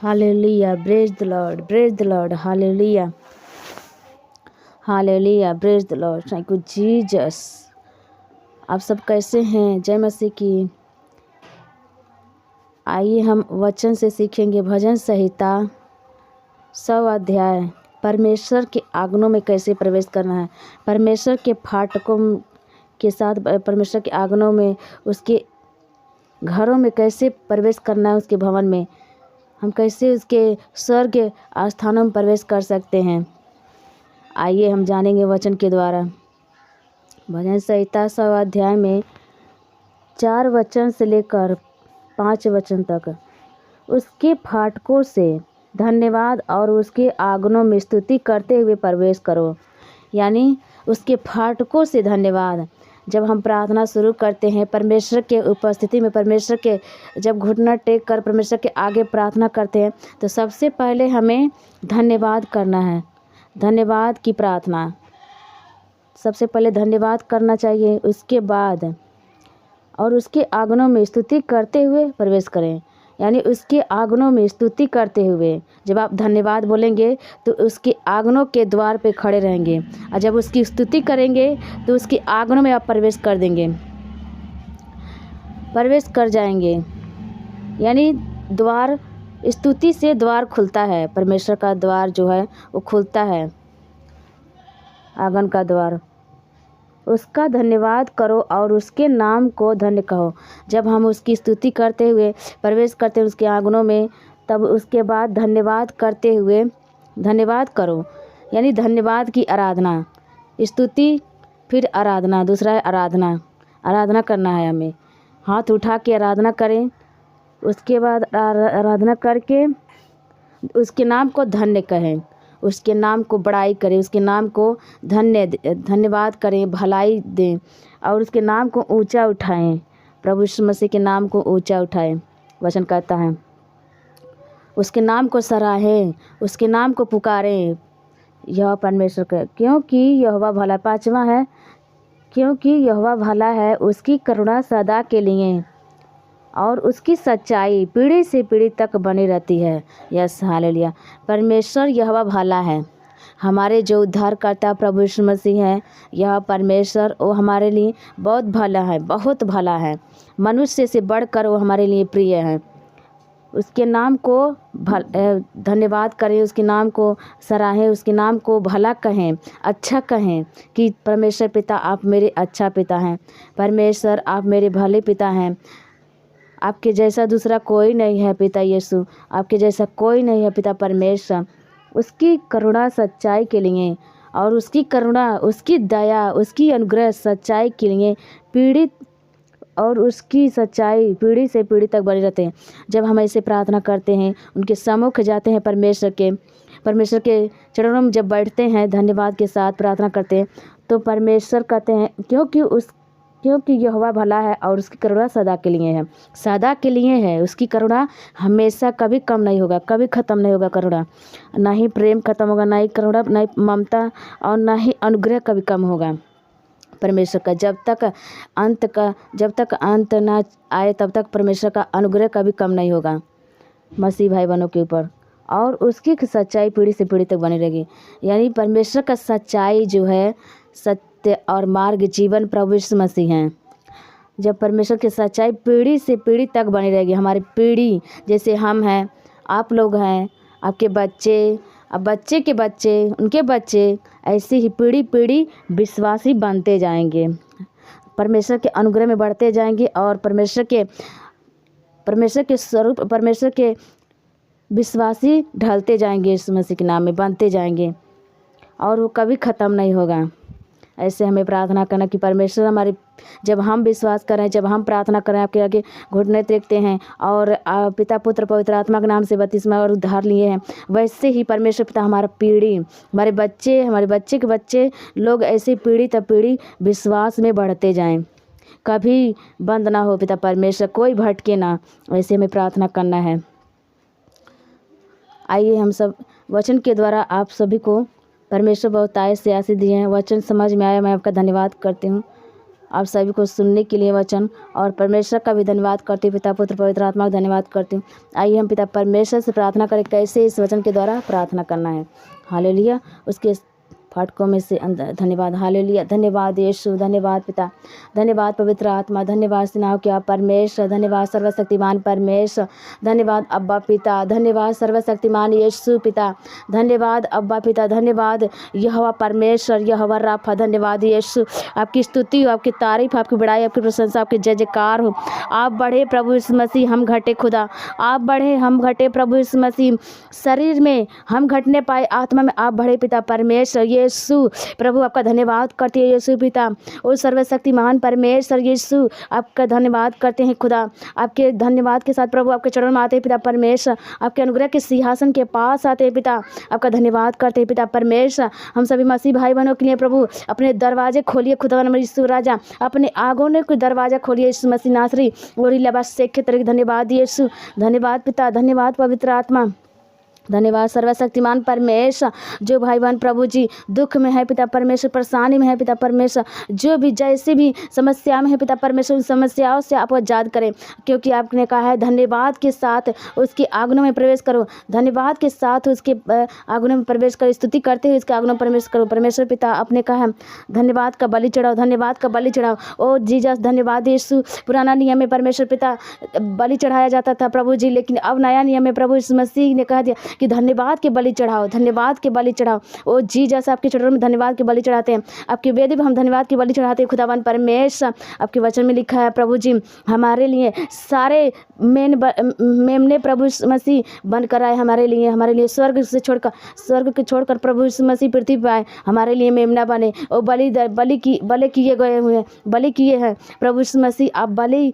Hallelujah, praise the Lord, hallelujah, hallelujah, praise the Lord, thank you Jesus। आप सब कैसे हैं? जय मसीह की। आइए हम वचन से सीखेंगे भजन संहिता 100 अध्याय, परमेश्वर के आंगनों में कैसे प्रवेश करना है। परमेश्वर के फाटकों के साथ परमेश्वर के आंगनों में, उसके घरों में कैसे प्रवेश करना है। उसके भवन में हम कैसे उसके स्वर्ग आस्थानों में प्रवेश कर सकते हैं। आइए हम जानेंगे वचन के द्वारा। भजन संहिता 100 अध्याय में 4 वचन से लेकर 5 वचन तक। उसके फाटकों से धन्यवाद और उसके आंगनों में स्तुति करते हुए प्रवेश करो। यानी उसके फाटकों से धन्यवाद। जब हम प्रार्थना शुरू करते हैं परमेश्वर के उपस्थिति में, परमेश्वर के जब घुटना टेक कर परमेश्वर के आगे प्रार्थना करते हैं तो सबसे पहले हमें धन्यवाद करना है। धन्यवाद की प्रार्थना सबसे पहले धन्यवाद करना चाहिए। उसके बाद और उसके आंगनों में स्तुति करते हुए प्रवेश करें। यानी उसके आंगनों में स्तुति करते हुए जब आप धन्यवाद बोलेंगे तो उसके आंगनों के द्वार पे खड़े रहेंगे, और जब उसकी स्तुति करेंगे तो उसके आंगनों में आप प्रवेश कर देंगे, प्रवेश कर जाएंगे। यानी द्वार, स्तुति से द्वार खुलता है। परमेश्वर का द्वार जो है वो खुलता है, आंगन का द्वार। उसका धन्यवाद करो और उसके नाम को धन्य कहो। जब हम उसकी स्तुति करते हुए प्रवेश करते हैं उसके आंगनों में, तब उसके बाद धन्यवाद करते हुए धन्यवाद करो। यानी धन्यवाद की आराधना, स्तुति फिर आराधना। दूसरा है आराधना। आराधना करना है हमें, हाथ उठा के आराधना करें। उसके बाद आराधना करके उसके नाम को धन्य कहें, उसके नाम को बड़ाई करें, उसके नाम को धन्यवाद करें, भलाई दें और उसके नाम को ऊंचा उठाएं। प्रभु यीशु मसीह के नाम को ऊंचा उठाएं। वचन कहता है उसके नाम को सराहें, उसके नाम को पुकारें। यह परमेश्वर का, क्योंकि यहोवा भला। 5वां है क्योंकि यहोवा भला है, उसकी करुणा सदा के लिए और उसकी सच्चाई पीढ़ी से पीढ़ी तक बनी रहती है। Yes hallelujah. परमेश्वर यहोवा भला है। हमारे जो उद्धारकर्ता प्रभु यीशु मसीह हैं, यह परमेश्वर वो हमारे लिए बहुत भला है, बहुत भला है। मनुष्य से बढ़कर वो हमारे लिए प्रिय है। उसके नाम को धन्यवाद करें, उसके नाम को सराहें, उसके नाम को भला कहें, अच्छा कहें कि परमेश्वर पिता आप मेरे अच्छा पिता हैं। परमेश्वर आप मेरे भले पिता हैं। आपके जैसा दूसरा कोई नहीं है पिता यीशु, आपके जैसा कोई नहीं है पिता परमेश्वर। उसकी करुणा सच्चाई के लिए और उसकी करुणा, उसकी दया, उसकी अनुग्रह सच्चाई के लिए पीड़ित और उसकी सच्चाई पीढ़ी से पीढ़ी तक बनी रहते हैं। जब हम ऐसे प्रार्थना करते हैं, उनके सम्मुख जाते हैं, परमेश्वर के चरणों में जब बैठते हैं, धन्यवाद के साथ प्रार्थना करते हैं, तो परमेश्वर कहते हैं क्योंकि यहोवा भला है और उसकी करुणा सदा के लिए है। सदा के लिए है। उसकी करुणा हमेशा कभी कम नहीं होगा, कभी ख़त्म नहीं होगा। करुणा ना ही प्रेम ख़त्म होगा, ना ही करुणा, ना ही ममता और ना ही अनुग्रह कभी कम होगा परमेश्वर का। जब तक अंत ना आए तब तक परमेश्वर का अनुग्रह कभी कम नहीं होगा मसीह भाई बहनों के ऊपर, और उसकी सच्चाई पीढ़ी से पीढ़ी तक बनी रहेगी। यानी परमेश्वर का सच्चाई जो है, सत्य और मार्ग जीवन प्रभु यीशु मसीह हैं। जब परमेश्वर की सच्चाई पीढ़ी से पीढ़ी तक बनी रहेगी, हमारी पीढ़ी जैसे हम हैं, आप लोग हैं, आपके बच्चे, अब बच्चे के बच्चे, उनके बच्चे, ऐसे ही पीढ़ी पीढ़ी विश्वासी बनते जाएंगे, परमेश्वर के अनुग्रह में बढ़ते जाएंगे और परमेश्वर के स्वरूप, परमेश्वर के विश्वासी ढलते जाएंगे, यीशु मसीह के नाम में बनते जाएंगे और वो कभी ख़त्म नहीं होगा। ऐसे हमें प्रार्थना करना कि परमेश्वर हमारे, जब हम विश्वास करें, जब हम प्रार्थना करें, आपके आगे घुटने टेकते हैं और पिता पुत्र पवित्र आत्मा के नाम से बपतिस्मा और उद्धार लिए हैं, वैसे ही परमेश्वर पिता हमारा पीढ़ी, हमारे बच्चे के बच्चे लोग ऐसे पीढ़ी तब पीढ़ी विश्वास में बढ़ते जाएं, कभी बंद ना हो पिता परमेश्वर, कोई भटके ना। वैसे हमें प्रार्थना करना है। आइए हम सब वचन के द्वारा आप सभी को परमेश्वर बहुत आय से आशीष दिए हैं। वचन समझ में आया, मैं आपका धन्यवाद करती हूँ। आप सभी को सुनने के लिए वचन, और परमेश्वर का भी धन्यवाद करती हूँ। पिता पुत्र पवित्र आत्मा का धन्यवाद करती हूँ। आइए हम पिता परमेश्वर से प्रार्थना करें कैसे इस वचन के द्वारा प्रार्थना करना है। हालेलुया। उसके फाटकों में से अंदर धन्यवाद। हालेलुया। धन्यवाद यीशु, धन्यवाद पिता, धन्यवाद पवित्र आत्मा, धन्यवाद सेनाओं के आप परमेश्वर, धन्यवाद सर्वशक्तिमान परमेश्वर, धन्यवाद अब्बा पिता, धन्यवाद सर्वशक्तिमान यीशु पिता, धन्यवाद अब्बा पिता, धन्यवाद यहोवा परमेश्वर, यहोवा राफा, धन्यवाद यीशु। आपकी स्तुति हो, आपकी तारीफ, आपकी बड़ाई, आपकी प्रशंसा, आपकी जय जयकार हो। आप बढ़े प्रभु यीशु मसीह, हम घटे खुदा। आप बढ़े, हम घटे प्रभु यीशु मसीह। शरीर में हम घटने पाए, आत्मा में आप बढ़े पिता परमेश्वर यीशु। प्रभु आपका धन्यवाद करते हैं यीशु पिता, ओ सर्वशक्तिमान परमेश्वर यीशु। आपका धन्यवाद करते हैं खुदा। आपके धन्यवाद के साथ प्रभु आपके चरणों में आते हैं पिता परमेश्वर, आपके अनुग्रह के सिंहासन के पास आते हैं पिता। आपका धन्यवाद करते हैं पिता परमेश्वर। हम सभी मसीह भाई बहनों के लिए प्रभु अपने दरवाजे खोलिए खुदा यीशु राजा, अपने आंगनों के दरवाजा खोलिए यीशु मसीह नासरी और लबा शेख के तरह। धन्यवाद यीशु, धन्यवाद पिता, धन्यवाद पवित्र आत्मा, धन्यवाद सर्वशक्तिमान परमेश्वर। जो भाई बहन प्रभु जी दुख में है पिता परमेश्वर, परेशानी में है पिता परमेश्वर, जो भी जैसे भी समस्या में है पिता परमेश्वर, उन समस्याओं से आप आजाद करें, क्योंकि आपने कहा है धन्यवाद के साथ उसके आंगनों में प्रवेश करो। धन्यवाद के साथ उसके आंगनों में प्रवेश करो, स्तुति करते हुए उसके आंगनों में प्रवेश करो। परमेश्वर पिता आपने कहा है धन्यवाद का बलि चढ़ाओ, धन्यवाद का बलि चढ़ाओ। ओ जीसस धन्यवाद यीशु। पुराना नियम में परमेश्वर पिता बलि चढ़ाया जाता था प्रभु जी, लेकिन अब नया नियम में प्रभु यीशु मसीह ने कह दिया कि धन्यवाद के बलि चढ़ाओ, धन्यवाद के बलि चढ़ाओ। ओ जी जैसे आपके चरणों में धन्यवाद के बलि चढ़ाते हैं, आपके वेदी में हम धन्यवाद के बलि चढ़ाते हैं खुदावन परमेश्वर। आपके वचन में लिखा है प्रभु जी हमारे लिए सारे मेमने प्रभु मसीह बन कर आए, हमारे लिए स्वर्ग के छोड़कर प्रभु मसीह पृथ्वी पर आए, हमारे लिए मेमना बने। ओ बलि किए गए हुए, बलि किए हैं प्रभु मसीह। आप बलि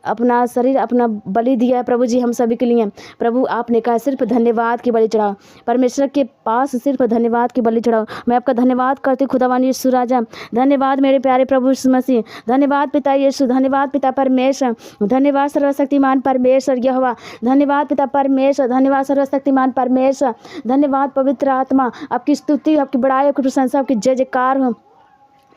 अपना शरीर अपना बलि दिया है प्रभु जी हम सभी के लिए। प्रभु आपने कहा सिर्फ धन्यवाद की बलि चढ़ाओ, परमेश्वर के पास सिर्फ धन्यवाद की बलि चढ़ाओ। मैं आपका धन्यवाद करती खुदावन यीशु राजा। धन्यवाद मेरे प्यारे प्रभु यीशु मसीह, धन्यवाद पिता यीशु, धन्यवाद पिता परमेश्वर, धन्यवाद सर्वशक्तिमान परमेश्वर यहोवा, धन्यवाद पिता परमेश्वर, धन्यवाद सर्वशक्तिमान परमेश्वर, धन्यवाद पवित्र आत्मा। आपकी स्तुति, आपकी बड़ाई, आपकी प्रशंसा, आपकी जय जयकार हो।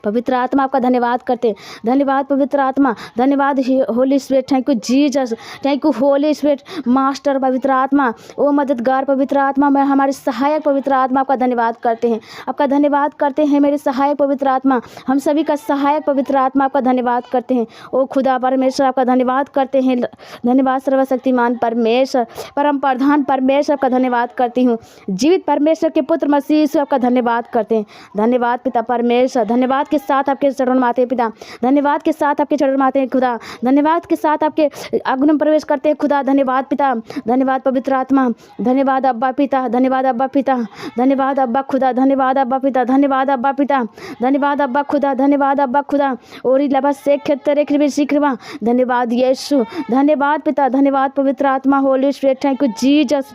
पवित्र आत्मा आपका धन्यवाद करते, धन्यवाद पवित्र आत्मा, धन्यवाद Holi spirit, thank you Jesus, thank you holy spirit master पवित्र आत्मा, ओ मददगार पवित्र आत्मा, मैं हमारे सहायक पवित्र आत्मा आपका धन्यवाद करते हैं, आपका धन्यवाद करते हैं मेरे सहायक पवित्र आत्मा, हम सभी का सहायक पवित्र आत्मा आपका धन्यवाद करते हैं। ओ खुदा परमेश्वर आपका धन्यवाद करते हैं, धन्यवाद सर्वशक्तिमान परमेश्वर, परम प्रधान परमेश्वर आपका धन्यवाद करती हूँ, जीवित परमेश्वर के पुत्र मसीह यीशु आपका धन्यवाद करते हैं। धन्यवाद पिता परमेश्वर, धन्यवाद के साथ आपके चरणों में आते हैं पिता, धन्यवाद के साथ आपके चरणों में आते हैं खुदा, धन्यवाद के साथ आपके आंगन में प्रवेश करते हैं खुदा। धन्यवाद पिता, धन्यवाद पवित्र आत्मा, धन्यवाद अब्बा पिता, धन्यवाद अब्बा पिता, धन्यवाद अब्बा खुदा, धन्यवाद अब्बा पिता, धन्यवाद अब्बा पिता, धन्यवाद अब्बा खुदा, धन्यवाद अब्बा खुदा। ओरी लबा शेख तेरे कृपा शीघ्रवा, धन्यवाद यीशु, धन्यवाद पिता, धन्यवाद पवित्र आत्मा, Holi spirit, thank you Jesus,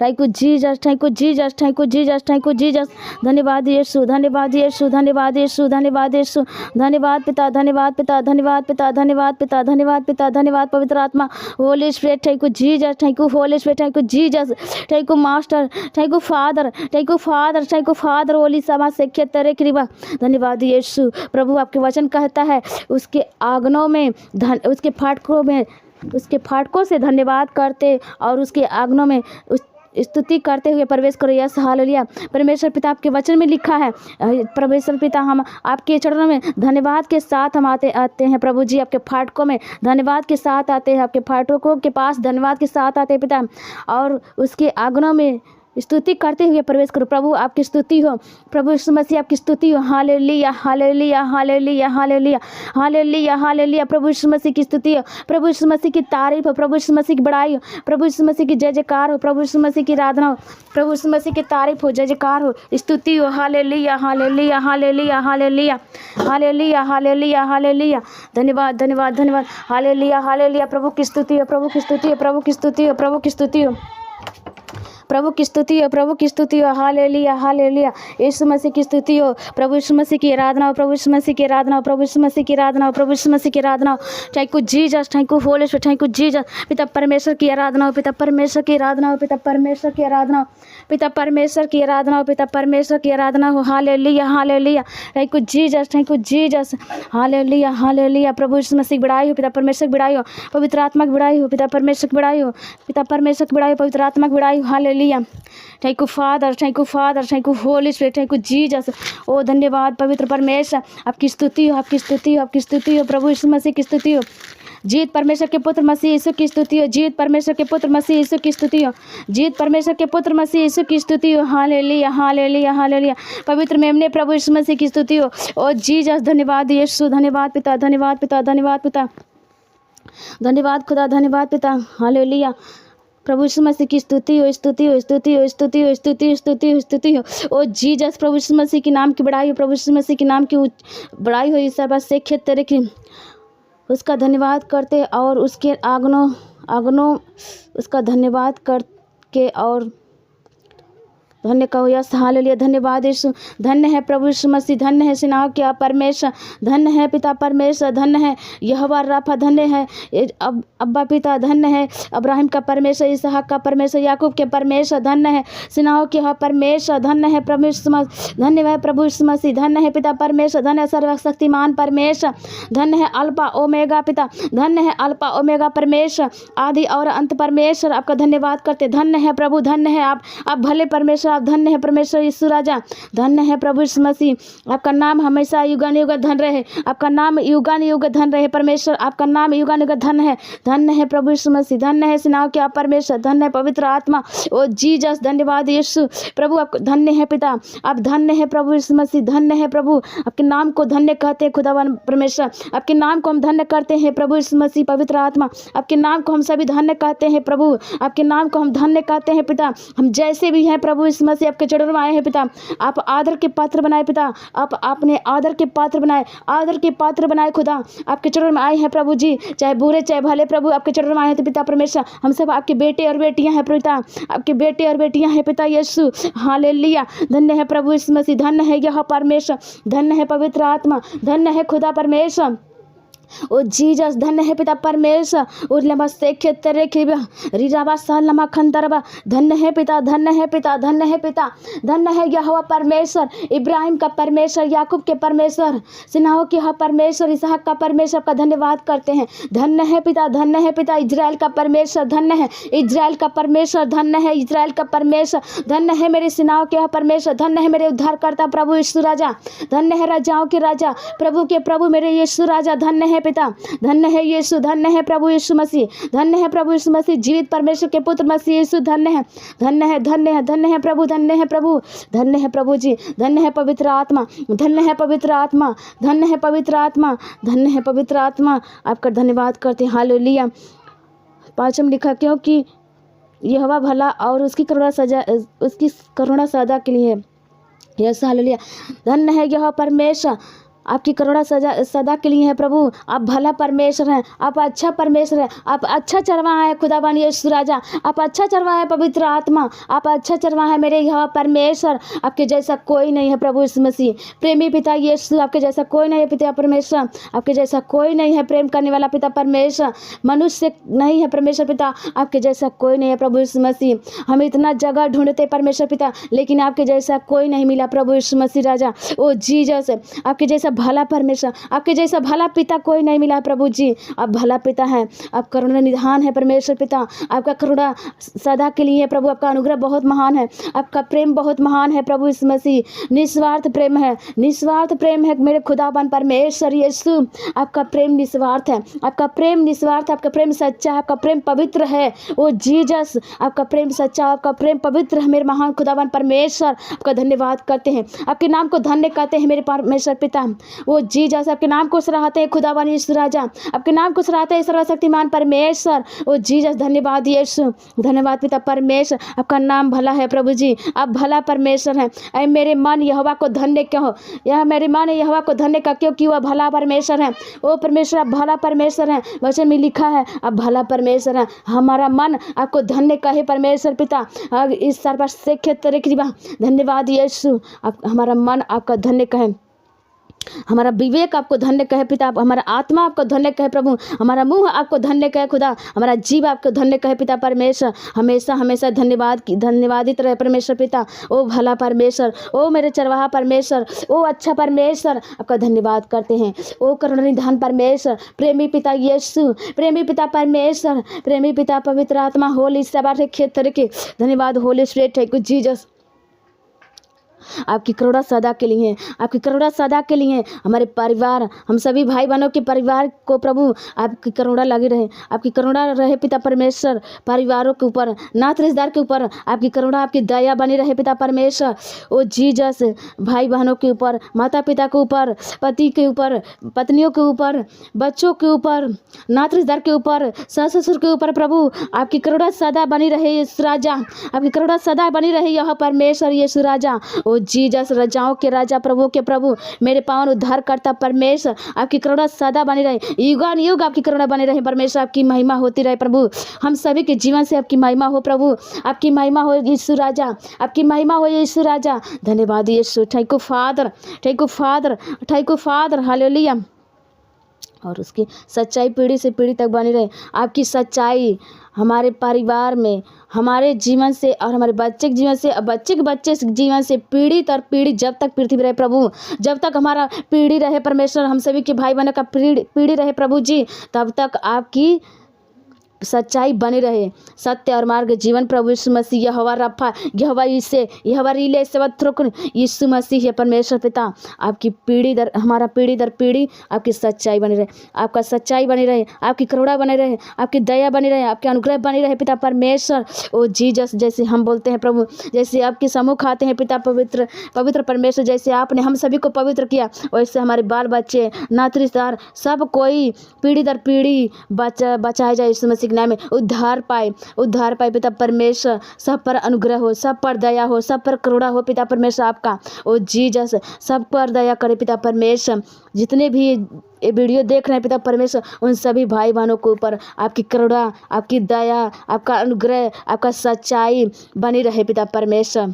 thank you Jesus, thank you Jesus, thank you Jesus, thank you Jesus. धन्यवाद यीशु, धन्यवाद यीशु, धन्यवाद यीशु, धन्यवाद यीशु, धन्यवाद पिता, धन्यवाद पिता, धन्यवाद पिता, धन्यवाद पिता, धन्यवाद पिता, धन्यवाद पवित्र आत्मा, Holi spirit, thank you Jesus, thank you holy spirit, thank you Jesus, thank you master, thank you father, thank you father, thank you father, Holi सभा से तेरे कृपा। धन्यवाद यीशु। प्रभु आपके वचन कहता है उसके आंगनों में उसके फाटकों में उसके फाटकों से धन्यवाद करते और उसके आंगनों में स्तुति करते हुए प्रवेश करो। Yes hallelujah. परमेश्वर पिता आपके वचन में लिखा है, परमेश्वर पिता हम आपके चरणों में धन्यवाद के साथ हम आते हैं प्रभु जी, आपके फाटकों में धन्यवाद के साथ आते हैं, आपके फाटकों के पास धन्यवाद के साथ आते हैं पिता, और उसके आंगनों में स्तुति करते हुए प्रवेश करो। प्रभु आपकी स्तुति हो, प्रभु यीशु मसीह आपकी स्तुति हो। Hallelujah, hallelujah, hallelujah, hallelujah, hallelujah, hallelujah. प्रभु यीशु मसीह की स्तुति हो, प्रभु यीशु मसीह की तारीफ हो, प्रभु यीशु मसीह की बड़ाई हो, प्रभु यीशु मसीह की जय जयकार हो, प्रभु यीशु मसीह की आराधना हो, प्रभु यीशु मसीह की तारीफ हो, जय जयकार हो, स्तुति हो। Hallelujah, hallelujah, hallelujah, hallelujah, hallelujah, hallelujah, hallelujah. धन्यवाद, धन्यवाद, धन्यवाद। Hallelujah, hallelujah. प्रभु की स्तुति हो, प्रभु की स्तुति हो, प्रभु की स्तुति हो, प्रभु की स्तुति हो, प्रभु की स्तुति हो, प्रभु की स्तुति हो। Hallelujah, hallelujah. यीशु मसीह की स्तुति हो, प्रभु यीशु मसीह की आराधना हो, प्रभु यीशु मसीह की आराधना हो, प्रभु यीशु मसीह की आराधना हो, प्रभु यीशु मसीह की आराधना हो। Thank you Jesus, thank you holy spirit, thank you Jesus. पिता परमेश्वर की आराधना हो, पिता परमेश्वर की आराधना हो, पिता परमेश्वर की आराधना हो, पिता परमेश्वर की आराधना हो, पिता परमेश्वर की आराधना हो। Hallelujah, hallelujah. Thank you Jesus, thank you Jesus. Hallelujah, hallelujah. प्रभु यीशु मसीह की बड़ाई हो, पिता परमेश्वर की बड़ाई हो, पवित्र आत्मा की बड़ाई हो, पिता परमेश्वर की बड़ाई हो, पिता परमेश्वर की बड़ाई हो, पवित्र आत्मा की बड़ाई हो। Hallelujah. Thank you father, thank you father, thank you holy spirit, thank you Jesus. ओ धन्यवाद पवित्र परमेश्वर, आपकी स्तुति हो, आपकी स्तुति हो, आपकी स्तुति हो। प्रभु यीशु मसीह की स्तुति हो। जीत परमेश्वर के पुत्र मसीह यीशु की स्तुति हो। जीत परमेश्वर के पुत्र मसीह यीशु की स्तुति हो। जीत परमेश्वर के पुत्र मसीह यीशु की स्तुति हो। Hallelujah, hallelujah, hallelujah. पवित्र मेमने प्रभु यीशु मसीह की स्तुति हो। ओ जीसस, धन्यवाद यीशु, धन्यवाद पिता, धन्यवाद पिता, धन्यवाद पिता, धन्यवाद खुदा, धन्यवाद पिता। हालेलुया। प्रभु यीशु मसीह की स्तुति हो, स्तुति हो, स्तुति हो, स्तुति हो, स्तुति हो, स्तुति हो, स्तुति हो। ओ जीसस, प्रभु यीशु मसीह के नाम की बड़ाई हो, प्रभु यीशु मसीह के नाम की बड़ाई हो। सर्वशक्ति तेरे की उसका धन्यवाद करते और उसके आगनों उसका धन्यवाद करके और धन्य कहो यस। हालेलुया। धन्यवाद यीशु। धन्य है प्रभु यीशु मसीह, धन्य है सेनाओं के परमेश्वर, धन्य है पिता परमेश्वर, धन्य है यहोवा राफा, धन्य है अब्बा पिता, धन्य है अब्राहिम का परमेश्वर, इसहाक का परमेश्वर, याकूब के परमेश्वर, धन्य है सेनाओं के परमेश्वर, धन्य है प्रभु यीशु मसीह, धन्य है प्रभु यीशु मसीह, धन्य है पिता परमेश्वर, धन्य है सर्वशक्तिमान परमेश्वर, धन्य है अल्फा ओमेगा पिता, धन्य है अल्फा ओमेगा परमेश्वर, आदि और अंत परमेश्वर। आपका धन्यवाद करते। धन्य है प्रभु, धन्य है आप भले परमेश्वर, आप धन्य है परमेश्वर यीशु राजा, धन्य है प्रभु यीशु मसीह। आपका नाम हमेशा युगान युग धन रहे, आपका नाम युगान युग धन रहे परमेश्वर, आपका नाम युगान युग धन है। धन्य है प्रभु यीशु मसीह, धन्य है सेनाओं के परमेश्वर, धन्य है पवित्र आत्मा। ओ जीसस, धन्यवाद यीशु। प्रभु आप धन्य है पिता, आप धन्य है प्रभु यीशु मसीह, धन्य है प्रभु। आपके नाम को धन्य कहते हैं खुदावन परमेश्वर, आपके नाम को हम धन्य करते हैं प्रभु यीशु मसीह, पवित्र आत्मा। आपके नाम को हम सभी धन्य कहते हैं प्रभु, आपके नाम को हम धन्य कहते हैं पिता। हम जैसे भी हैं प्रभु यीशु मसीह आपके चरणों में आए हैं पिता। आप आदर के पात्र बनाए पिता, आपने आदर के पात्र बनाए, आदर के पात्र बनाए खुदा। आपके चरणों में आए हैं प्रभु जी, चाहे बुरे चाहे भले प्रभु आपके चरणों में आए हैं तो पिता परमेश्वर हम सब आपके बेटे और बेटियां हैं पिता, आपके बेटे और बेटियां हैं पिता यीशु। हालेलुया। धन्य है प्रभु यीशु मसीह, धन्य है यह परमेश्वर, धन्य है पवित्र आत्मा, धन्य है खुदा परमेश्वर। ओ जीसस, धन्य है पिता परमेश्वर। उर्लमा से खेतरे खिबा रिजाबा सालमा खंदरबा, धन्य है पिता, धन्य है पिता, धन्य है पिता, धन्य है यहोवा परमेश्वर, इब्राहिम का परमेश्वर, याकूब के परमेश्वर, सेनाओं के परमेश्वर, इसहाक का परमेश्वर का धन्यवाद करते हैं। धन्य है पिता, धन्य है पिता, इजराइल का परमेश्वर, धन्य है इजराइल का परमेश्वर, धन्य है इजराइल का परमेश्वर, धन्य है मेरे सेनाओं के परमेश्वर, धन्य है मेरे उद्धारकर्ता प्रभु यीशु राजा, धन्य है राजाओं के राजा, प्रभु के प्रभु मेरे यीशु राजा, धन्य है पिता, धन्य है यीशु, धन्य है प्रभु यीशु मसीह, धन्य है प्रभु यीशु मसीह, जीवित परमेश्वर के पुत्र मसीह यीशु, धन्य है, धन्य है, धन्य है, धन्य है प्रभु, धन्य है प्रभु, धन्य है प्रभु जी, धन्य है पवित्र आत्मा, धन्य है पवित्र आत्मा, धन्य है पवित्र आत्मा, धन्य है पवित्र आत्मा। आपका धन्यवाद करते हैं। हालेलुया। 5 लिखा, क्योंकि यहोवा भला और उसकी करुणा सदा के लिए है। Yes, hallelujah. धन्य है यह परमेश्वर, आपकी करुणा सदा के लिए है प्रभु। आप भला परमेश्वर हैं, आप अच्छा परमेश्वर हैं, आप अच्छा चरवाहा है खुदावन यीशु राजा, आप अच्छा चरवाहा है पवित्र आत्मा, आप अच्छा चरवाहा है मेरे यहोवा परमेश्वर। आपके जैसा कोई नहीं है प्रभु यीशु मसीह, प्रेमी पिता यीशु, आपके जैसा कोई नहीं है पिता परमेश्वर, आपके जैसा कोई नहीं है प्रेम करने वाला पिता परमेश्वर, मनुष्य नहीं है परमेश्वर पिता, आपके जैसा कोई नहीं है प्रभु यीशु मसीह। हम इतना जगह ढूंढते परमेश्वर पिता, लेकिन आपके जैसा कोई नहीं मिला प्रभु यीशु मसीह राजा। ओ जीसस, आपके जैसा भला परमेश्वर, आपके जैसा भला पिता कोई नहीं मिला प्रभु जी। आप भला पिता हैं, आप करुणा निधान है परमेश्वर पिता, आपका करुणा सदा के लिए है प्रभु, आपका अनुग्रह बहुत महान है, आपका प्रेम बहुत महान है प्रभु यीशु मसीह। निस्वार्थ प्रेम है, निस्वार्थ प्रेम है मेरे खुदावन परमेश्वर यीशु। आपका प्रेम निस्वार्थ है, आपका प्रेम निस्वार्थ, आपका प्रेम सच्चा है, आपका प्रेम पवित्र है। ओ जीसस, आपका प्रेम सच्चा, आपका प्रेम पवित्र है मेरे महान खुदावन परमेश्वर। आपका धन्यवाद करते हैं, आपके नाम को धन्य कहते हैं मेरे परमेश्वर पिता। वो जीसस आपके नाम को सराहते हैं खुदावन यीशु राजा, आपके नाम को सराहते हैं सर्वशक्तिमान परमेश्वर। वो जीसस धन्यवाद यीशु, धन्यवाद पिता परमेश्वर, आपका नाम भला है प्रभु जी, आप भला परमेश्वर हैं। ऐ मेरे मन यहोवा को धन्य कहो, यह मेरे मन यहोवा को धन्य का, क्योंकि वह भला परमेश्वर है। ओ परमेश्वर आप भला परमेश्वर हैं, वचन में लिखा है आप भला परमेश्वर हैं। हमारा मन आपको धन्य कहे परमेश्वर पिता, अब इस सर्व से क्षेत्र की धन्यवाद यीशु, आप हमारा मन आपका धन्य कहे, हमारा विवेक आपको धन्य कहे पिता, हमारा आत्मा आपको धन्य कहे प्रभु, हमारा मुंह आपको धन्य कहे खुदा, हमारा जीव आपको धन्य कहे पिता परमेश्वर। हमेशा हमेशा धन्यवादित रहे परमेश्वर पिता। ओ भला परमेश्वर, ओ मेरे चरवाहा परमेश्वर, ओ अच्छा परमेश्वर, आपका धन्यवाद करते हैं। ओ करुणा निधान परमेश्वर, प्रेमी पिता यीशु, प्रेमी पिता परमेश्वर, प्रेमी पिता पवित्र आत्मा, होली सबार क्षेत्र के धन्यवाद, Holi spirit, thank you Jesus. आपकी करुणा सदा के लिए, आपकी करुणा सदा के लिए। हमारे परिवार, हम सभी भाई बहनों के परिवार को प्रभु आपकी करुणा लगी रहे, आपकी करुणा रहे पिता परमेश्वर। परिवारों के ऊपर, नात रिश्तेदार के ऊपर आपकी करुणा, आपकी दया बनी रहे पिता परमेश्वर। ओ जीसस, भाई बहनों के ऊपर, माता पिता के ऊपर, पति के ऊपर, पत्नियों के ऊपर, बच्चों के ऊपर, नात रिश्तेदार के ऊपर, सास ससुर के ऊपर प्रभु आपकी करुणा सदा बनी रहे यीशु राजा, आपकी करुणा सदा बनी रहे यह परमेश्वर यीशु राजा। ओ जीसस, राजाओं के राजा, प्रभु के प्रभु, मेरे पावन उद्धार करता परमेश्वर, आपकी करुणा सदा बनी रहे, युगान युग आपकी करुणा बनी रहे परमेश्वर। आपकी महिमा होती रहे प्रभु, हम सभी के जीवन से आपकी महिमा हो प्रभु, आपकी महिमा हो यीशु राजा, आपकी महिमा हो यीशु राजा। धन्यवाद यीशु, thank you father, thank you father, thank you father, hallelujah. और उसकी सच्चाई पीढ़ी से पीढ़ी तक बनी रहे। आपकी सच्चाई हमारे परिवार में, हमारे जीवन से, और हमारे बच्चे के जीवन से, बच्चे के बच्चे के जीवन से, पीढ़ी तर पीढ़ी, जब तक पृथ्वी रहे प्रभु, जब तक हमारा पीढ़ी रहे परमेश्वर, हम सभी के भाई बहनों का पीढ़ी रहे प्रभु जी, तब तक आपकी सच्चाई बनी रहे। सत्य और मार्ग जीवन प्रभु यीशु मसीह, यहोवा रफा, यहोवा ईसे, यहोवा रीले सेवत्रुकन यीशु मसीह है परमेश्वर पिता। आपकी पीढ़ी दर, हमारा पीढ़ी दर पीढ़ी आपकी सच्चाई बनी रहे, आपका सच्चाई बनी रहे, आपकी करुणा बनी रहे, आपकी दया बनी रहे, आपके अनुग्रह बनी रहे पिता परमेश्वर। ओ जीसस, जैसे हम बोलते हैं प्रभु, जैसे आपके सम्मुख आते हैं पिता पवित्र पवित्र परमेश्वर, जैसे आपने हम सभी को पवित्र किया, वैसे हमारे बाल बच्चे, नात रिश्तेदार, सब कोई पीढ़ी दर पीढ़ी बचाए जाए यीशु मसीह में, उद्धार पाए पिता परमेश्वर। सब पर अनुग्रह हो, सब पर दया हो, सब पर करुणा हो पिता परमेश्वर आपका। ओ जीसस, सब पर दया करे पिता परमेश्वर। जितने भी ये वीडियो देख रहे हैं पिता परमेश्वर, उन सभी भाई बहनों के ऊपर आपकी करुणा, आपकी दया, आपका अनुग्रह, आपका सच्चाई बनी रहे पिता परमेश्वर,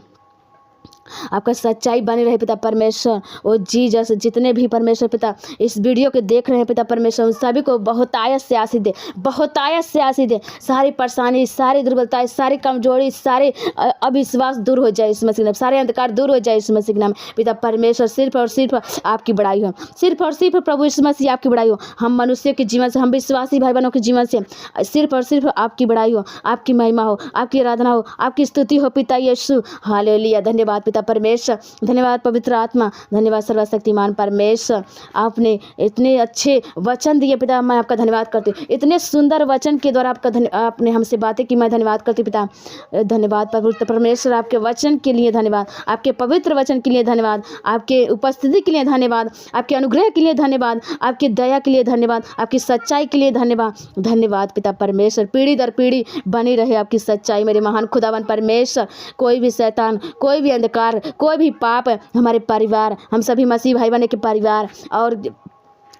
आपका सच्चाई बनी रहे पिता परमेश्वर। ओ जीसस, जितने भी परमेश्वर पिता इस वीडियो को देख रहे हैं पिता परमेश्वर, उन सभी को बहुत आयत से आशीष दे, बहुत आयत से आशीष दे। सारी परेशानी, सारी दुर्बलताएं, सारी कमजोरी, सारे अविश्वास दूर हो जाए इस मसीह नाम, सारे अंधकार दूर हो जाए इस मसीह नाम पिता परमेश्वर। सिर्फ और सिर्फ आपकी बड़ाई हो, सिर्फ और सिर्फ प्रभु यीशु मसीह आपकी बड़ाई हो। हम मनुष्य के जीवन से, हम विश्वासी भाई बहनों के जीवन से सिर्फ और सिर्फ आपकी बड़ाई हो, आपकी महिमा हो, आपकी आराधना हो, आपकी स्तुति हो पिता यीशु। हालेलुया, धन्यवाद पिता परमेश्वर, धन्यवाद पवित्र आत्मा, धन्यवाद सर्वशक्तिमान परमेश्वर। आपने इतने अच्छे वचन दिए पिता, मैं आपका धन्यवाद करती हूँ। इतने सुंदर वचन के द्वारा आपने हमसे बातें की, मैं धन्यवाद करती हूँ पिता। धन्यवाद पवित्र परमेश्वर, आपके वचन के लिए धन्यवाद, आपके पवित्र वचन के लिए धन्यवाद, आपके उपस्थिति के लिए धन्यवाद, आपके अनुग्रह के लिए धन्यवाद, आपकी दया के लिए धन्यवाद, आपकी सच्चाई के लिए धन्यवाद। धन्यवाद पिता परमेश्वर, पीढ़ी दर पीढ़ी बनी रहे आपकी सच्चाई मेरे महान खुदावन परमेश्वर। कोई भी शैतान, कोई भी अंधकार, कोई भी पाप हमारे परिवार, हम सभी मसीह भाई बहन के परिवार और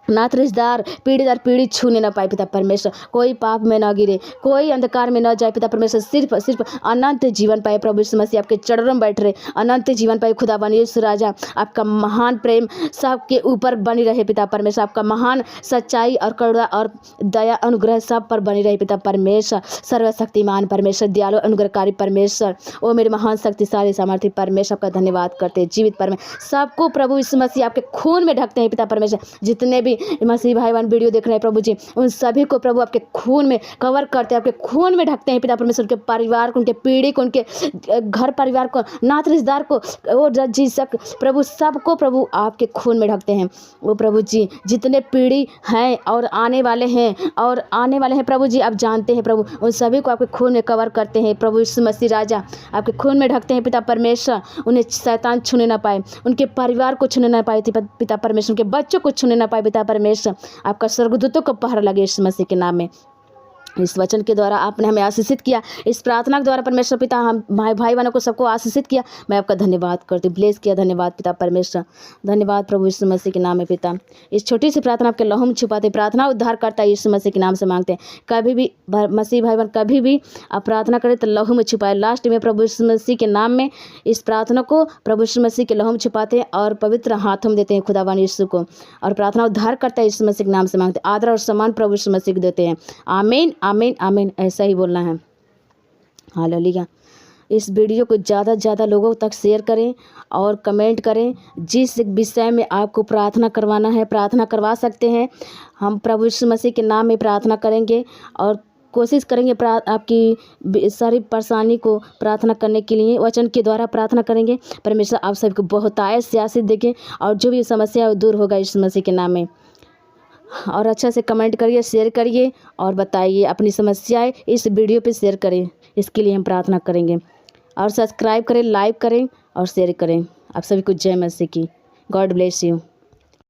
नाथ रिश्तेदार पीढ़ी दर पीढ़ी छूने न पाए पिता परमेश्वर। कोई पाप में न गिरे, कोई अंधकार में न जाए पिता परमेश्वर। सिर्फ सिर्फ अनंत जीवन पाए प्रभु यीशु मसीह आपके चरणों में बैठ रहे, अनंत जीवन पाए खुदावन यीशु राजा। आपका महान प्रेम सबके ऊपर बनी रहे पिता परमेश्वर, आपका महान सच्चाई और करुणा और दया अनुग्रह सब पर बनी रहे पिता परमेश्वर। सर्वशक्तिमान परमेश्वर, दयालु अनुग्रहकारी परमेश्वर, ओ मेरे महान शक्तिशाली सामर्थ्य परमेश्वर, आपका धन्यवाद करते हैं। जीवित परमेश्वर सबको प्रभु यीशु मसीह आपके खून में ढकते हैं पिता परमेश्वर। जितने भी भी मसीह भाई बहन वीडियो देख रहे हैं प्रभु जी, उन सभी को प्रभु आपके खून में कवर करते हैं, आपके खून में ढकते हैं पिता परमेश्वर। उनके परिवार को, उनके पीढ़ी को, उनके घर परिवार को, नात रिश्तेदार को, वो जी सक प्रभु सबको प्रभु आपके खून में ढकते हैं। वो प्रभु जी जितने पीढ़ी हैं और आने वाले हैं प्रभु जी, आप जानते हैं प्रभु, उन सभी को आपके खून में कवर करते हैं प्रभु यीशु मसीह राजा, आपके खून में ढकते हैं पिता परमेश्वर। उन्हें शैतान छूने ना पाए, उनके परिवार को छूने ना पाए पिता परमेश्वर, उनके बच्चों को छूने ना पाए पिता परमेश्वर। आपका स्वर्गदूतों को पहरा लगे यीशु मसीह के नाम में। इस वचन के द्वारा आपने हमें आशीषित किया, इस प्रार्थना के द्वारा परमेश्वर पिता हम भाई बहनों को सबको आशीषित किया। मैं आपका धन्यवाद करती हूँ, ब्लेस किया, धन्यवाद पिता परमेश्वर, धन्यवाद प्रभु यीशु मसीह के नाम में पिता। इस छोटी सी प्रार्थना आपके लहू में छुपाते, प्रार्थना उद्धार करता है यीशु मसीह के नाम से मांगते हैं। कभी भी मसीह भाई बहन कभी भी आप प्रार्थना करें तो लहू में छुपाए। लास्ट में प्रभु यीशु मसीह के नाम में इस प्रार्थना को प्रभु यीशु मसीह के लहू में छुपाते हैं और पवित्र हाथों में देते हैं खुदावन यीशु को, और प्रार्थना उद्धार करता है यीशु मसीह के नाम से मांगते हैं। आदर और सम्मान प्रभु यीशु मसीह को देते हैं। आमीन आमीन आमीन, ऐसा ही बोलना है। हालेलुया। इस वीडियो को ज़्यादा से ज़्यादा लोगों तक शेयर करें और कमेंट करें। जिस विषय में आपको प्रार्थना करवाना है प्रार्थना करवा सकते हैं। हम प्रभु यीशु मसीह के नाम में प्रार्थना करेंगे और कोशिश करेंगे आपकी सारी परेशानी को प्रार्थना करने के लिए वचन के द्वारा प्रार्थना करेंगे। परमेश्वर आप सबको बहुतायत से आशीष देंगे और जो भी समस्या है दूर होगा यीशु मसीह के नाम में। और अच्छा से कमेंट करिए, शेयर करिए और बताइए अपनी समस्याएं इस वीडियो पे शेयर करें, इसके लिए हम प्रार्थना करेंगे। और सब्सक्राइब करें, लाइक करें और शेयर करें। आप सभी को जय मसीह की। God bless you.